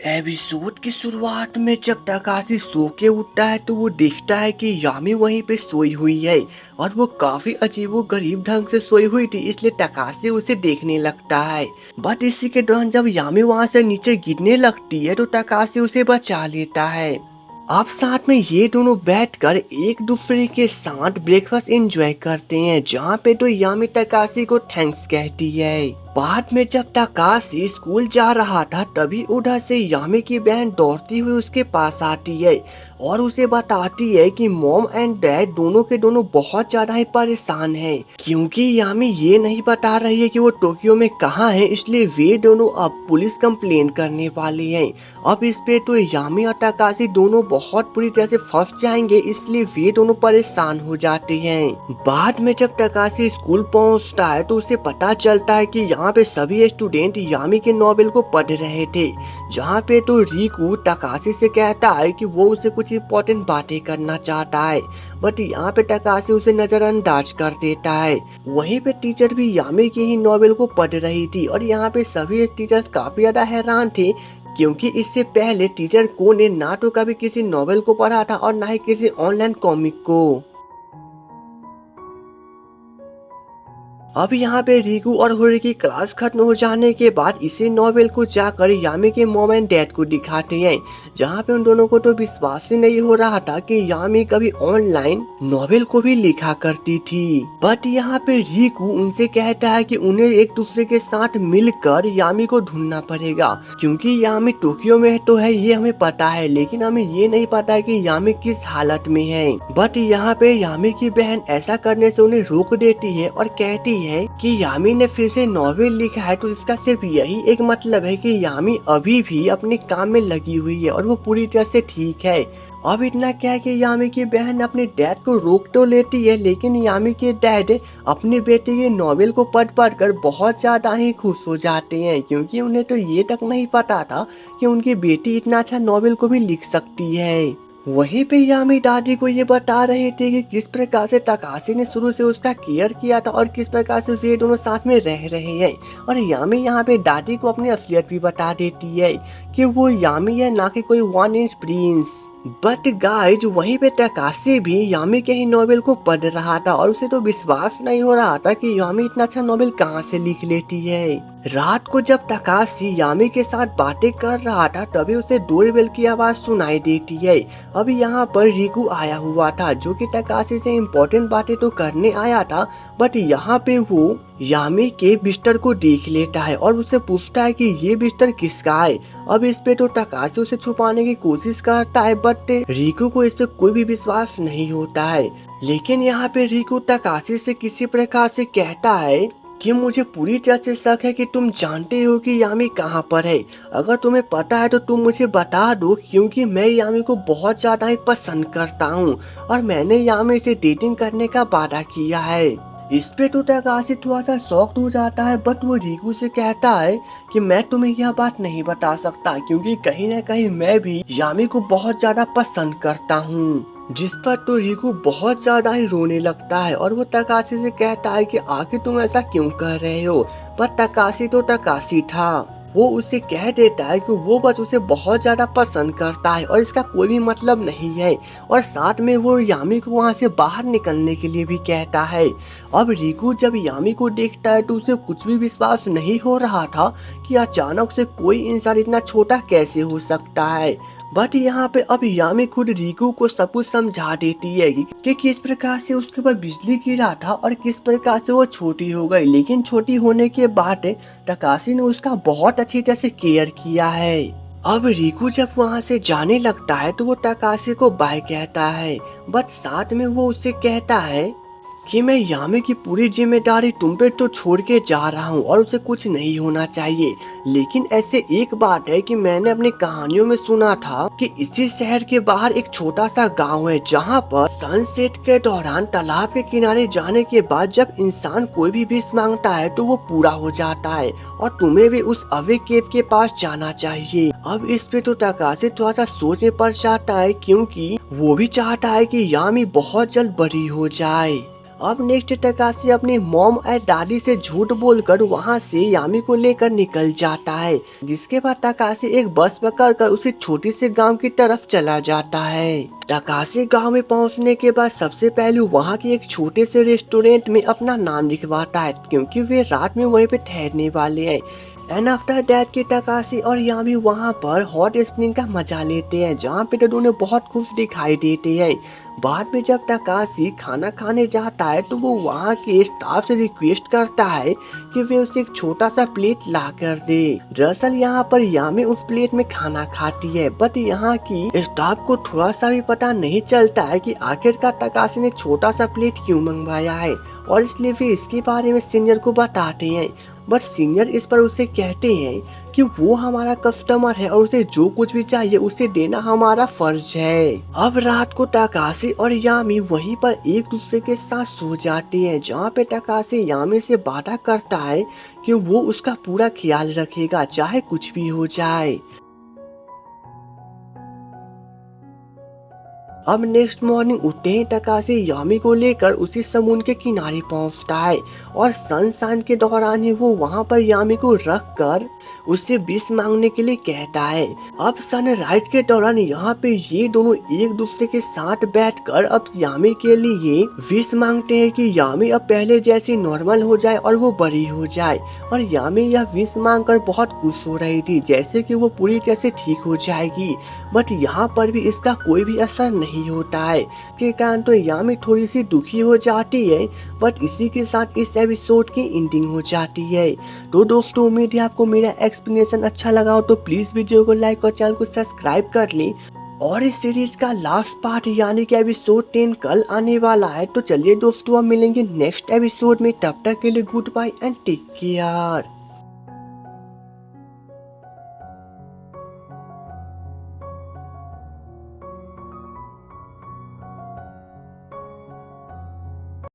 Episode की शुरुआत में जब तकाशी सो के उठता है तो वो देखता है कि यामी वहीं पे सोई हुई है और वो काफी अजीबो गरीब ढंग से सोई हुई थी, इसलिए तकाशी उसे देखने लगता है। बट इसी के दौरान जब यामी वहां से नीचे गिरने लगती है तो तकाशी उसे बचा लेता है। अब साथ में ये दोनों बैठकर एक दूसरे के साथ ब्रेकफास्ट एंजॉय करते हैं, जहाँ पे तो यामी तकाशी को थैंक्स कहती है। बाद में जब तकाशी स्कूल जा रहा था तभी उधर से यामी की बहन दौड़ती हुई उसके पास आती है और उसे बताती है कि मॉम एंड डैड दोनों के दोनों बहुत ज्यादा ही परेशान हैं, क्योंकि यामी ये नहीं बता रही है कि वो टोक्यो में कहाँ है, इसलिए वे दोनों अब पुलिस कंप्लेन करने वाले हैं। अब इस पे तो यामी और तकाशी दोनों बहुत बुरी तरह से फंस जाएंगे, इसलिए वे दोनों परेशान हो जाते हैं। बाद में जब तकाशी स्कूल पहुंचता है तो उसे पता चलता है कि यहाँ पे सभी स्टूडेंट यामी के नॉवेल को पढ़ रहे थे, जहाँ पे तो रिकू तकाशी से कहता है कि वो उसे कुछ इम्पोर्टेंट बातें करना चाहता है, बट यहाँ पे तकाशी उसे नजरअंदाज कर देता है। वहीं पे टीचर भी यामी के ही नॉवेल को पढ़ रही थी और यहाँ पे सभी टीचर्स काफी ज्यादा हैरान थे, क्योंकि इससे पहले टीचर को ने ना तो कभी किसी नॉवेल को पढ़ा था और ना ही किसी ऑनलाइन कॉमिक को। अब यहाँ पे रिकू और होरी की क्लास खत्म हो जाने के बाद इसी नॉवेल को जाकर यामी के मॉम एंड डैड को दिखाते हैं, जहाँ पे उन दोनों को तो विश्वास ही नहीं हो रहा था कि यामी कभी ऑनलाइन नॉवेल को भी लिखा करती थी। बट यहाँ पे रिकू उनसे कहता है कि उन्हें एक दूसरे के साथ मिलकर यामी को ढूंढना पड़ेगा, क्योंकि यामी टोक्यो में तो है ये हमें पता है, लेकिन हमें ये नहीं पता है कि यामी किस हालत में है। बट यहाँ पे यामी की बहन ऐसा करने से उन्हें रोक देती है और कहती है कि यामी ने फिर से नॉवेल लिखा है तो इसका सिर्फ यही एक मतलब है कि यामी अभी भी अपने काम में लगी हुई है और वो पूरी तरह से ठीक है। अब इतना क्या है कि यामी की बहन अपने डैड को रोक तो लेती है, लेकिन यामी के डैड अपने बेटे के नॉवेल को पढ़ कर बहुत ज्यादा ही खुश हो जाते हैं, क्योंकि उन्हें तो ये तक नहीं पता था कि उनकी बेटी इतना अच्छा नॉवेल को भी लिख सकती है। वहीं पे यामी दादी को ये बता रहे थे कि किस प्रकार से तकाशी ने शुरू से उसका केयर किया था और किस प्रकार से वे दोनों साथ में रह रहे हैं, और यामी यहाँ पे दादी को अपनी असलियत भी बता देती है कि वो यामी है, ना कि कोई 1 इंच प्रिंस। बट गाइज वहीं पे तकाशी भी यामी के ही नॉवेल को पढ़ रहा था और उसे तो विश्वास नहीं हो रहा था कि यामी इतना अच्छा नॉवेल कहाँ से लिख लेती है। रात को जब तकाशी यामी के साथ बातें कर रहा था तभी उसे डोरबेल की आवाज सुनाई देती है। अभी यहाँ पर रिकू आया हुआ था, जो कि तकाशी से इम्पोर्टेंट बातें तो करने आया था, बट यहाँ पे वो यामी के बिस्तर को देख लेता है और उससे पूछता है कि ये बिस्तर किसका है। अब इस पे तो तकाशी उसे छुपाने की कोशिश करता है, बट रिकू को इस पे कोई भी विश्वास नहीं होता है। लेकिन यहाँ पे रिकू तकाशी से किसी प्रकार से कहता है कि मुझे पूरी तरह से शक है कि तुम जानते हो कि यामी कहाँ पर है। अगर तुम्हें पता है तो तुम मुझे बता दो, क्योंकि मैं यामी को बहुत ज्यादा ही पसंद करता हूँ और मैंने यामी से डेटिंग करने का वादा किया है। इस पे तो तकाशी थोड़ा सा शॉक्ड हो जाता है, बट वो रिकू से कहता है कि मैं तुम्हें यह बात नहीं बता सकता, क्योंकि कहीं ना कहीं मैं भी यामी को बहुत ज्यादा पसंद करता हूँ। जिस पर तो रिकू बहुत ज्यादा ही रोने लगता है और वो तकाशी से कहता है कि आखिर तुम ऐसा क्यों कर रहे हो। पर तकाशी तो तकाशी था, वो उसे कह देता है कि वो बस उसे बहुत ज्यादा पसंद करता है और इसका कोई भी मतलब नहीं है, और साथ में वो यामी को वहाँ से बाहर निकलने के लिए भी कहता है। अब रिकू जब यामी को देखता है तो उसे कुछ भी विश्वास नहीं हो रहा था कि अचानक से कोई इंसान इतना छोटा कैसे हो सकता है। बट यहाँ पे अब यामी खुद रिकू को सब कुछ समझा देती है कि किस प्रकार से उसके ऊपर बिजली गिरा था और किस प्रकार से वो छोटी हो गई, लेकिन छोटी होने के बाद तकाशी ने उसका बहुत अच्छी तरह से केयर किया है। अब रिकू जब वहाँ से जाने लगता है तो वो तकाशी को बाय कहता है, बट साथ में वो उससे कहता है कि मैं यामी की पूरी जिम्मेदारी तुम पे तो छोड़ के जा रहा हूँ और उसे कुछ नहीं होना चाहिए। लेकिन ऐसे एक बात है कि मैंने अपनी कहानियों में सुना था कि इसी शहर के बाहर एक छोटा सा गांव है, जहाँ पर सनसेट के दौरान तालाब के किनारे जाने के बाद जब इंसान कोई भी विश मांगता है तो वो पूरा हो जाता है, और तुम्हें भी उस अवे केव के पास जाना चाहिए। अब इस पे तो तकाशी थोड़ा सा सोच में पड़ जाता है, क्योंकि वो भी चाहता है कि यामी बहुत जल्द बड़ी हो जाए। अब नेक्स्ट तकाशी अपनी मॉम और दादी से झूठ बोलकर वहां से यामी को लेकर निकल जाता है, जिसके बाद तकाशी एक बस पकड़कर उसी छोटी से गांव की तरफ चला जाता है। तकाशी गांव में पहुंचने के बाद सबसे पहले वहां के एक छोटे से रेस्टोरेंट में अपना नाम लिखवाता है, क्योंकि वे रात में वहीं पे ठहरने वाले हैं। एंड आफ्टर दैट की तकाशी और यामी वहां पर हॉट स्प्रिंग का मजा लेते हैं, जहाँ पे दोनों बहुत खुश दिखाई देते हैं। बाद में जब तकाशी खाना खाने जाता है तो वो वहाँ के स्टाफ से रिक्वेस्ट करता है कि वे उसे एक छोटा सा प्लेट ला कर दे। दरअसल यहाँ पर यामी उस प्लेट में खाना खाती है, बट यहाँ की स्टाफ को थोड़ा सा भी पता नहीं चलता है कि आखिरकार तकाशी ने छोटा सा प्लेट क्यों मंगवाया है, और इसलिए वे इसके बारे में सीनियर को बताते हैं। बट सीनियर इस पर उसे कहते हैं कि वो हमारा कस्टमर है और उसे जो कुछ भी चाहिए उसे देना हमारा फर्ज है। अब रात को तकाशी और यामी वहीं पर एक दूसरे के साथ सो जाते हैं, जहाँ पे तकाशी यामी से वादा करता है कि वो उसका पूरा ख्याल रखेगा चाहे कुछ भी हो जाए। अब नेक्स्ट मॉर्निंग उठते ही तकाशी यामी को लेकर उसी समुद्र के किनारे पहुंचता है, और सनशाइन के दौरान ही वो वहां पर यामी को रख कर उससे विश मांगने के लिए कहता है। अब सनराइज के दौरान यहाँ पे ये दोनों एक दूसरे के साथ बैठकर अब यामी के लिए विश मांगते हैं कि यामी अब पहले जैसी नॉर्मल हो जाए और वो बड़ी हो जाए। और यामी यह विश मांगकर बहुत खुश हो रही थी, जैसे कि वो पूरी तरह से ठीक हो जाएगी। बट यहाँ पर भी इसका कोई भी असर नहीं होता है, के कारण तो यामी थोड़ी सी दुखी हो जाती है। बट इसी के साथ इस एपिसोड की एंडिंग हो जाती है। तो दोस्तों, उम्मीद है आपको मेरा एक्सप्लेनेशन अच्छा लगा हो, तो प्लीज वीडियो को लाइक और चैनल को सब्सक्राइब कर लें। और इस सीरीज का लास्ट पार्ट यानी कि एपिसोड 10 कल आने वाला है। तो चलिए दोस्तों, हम मिलेंगे नेक्स्ट एपिसोड में। तब तक के लिए goodbye and take care.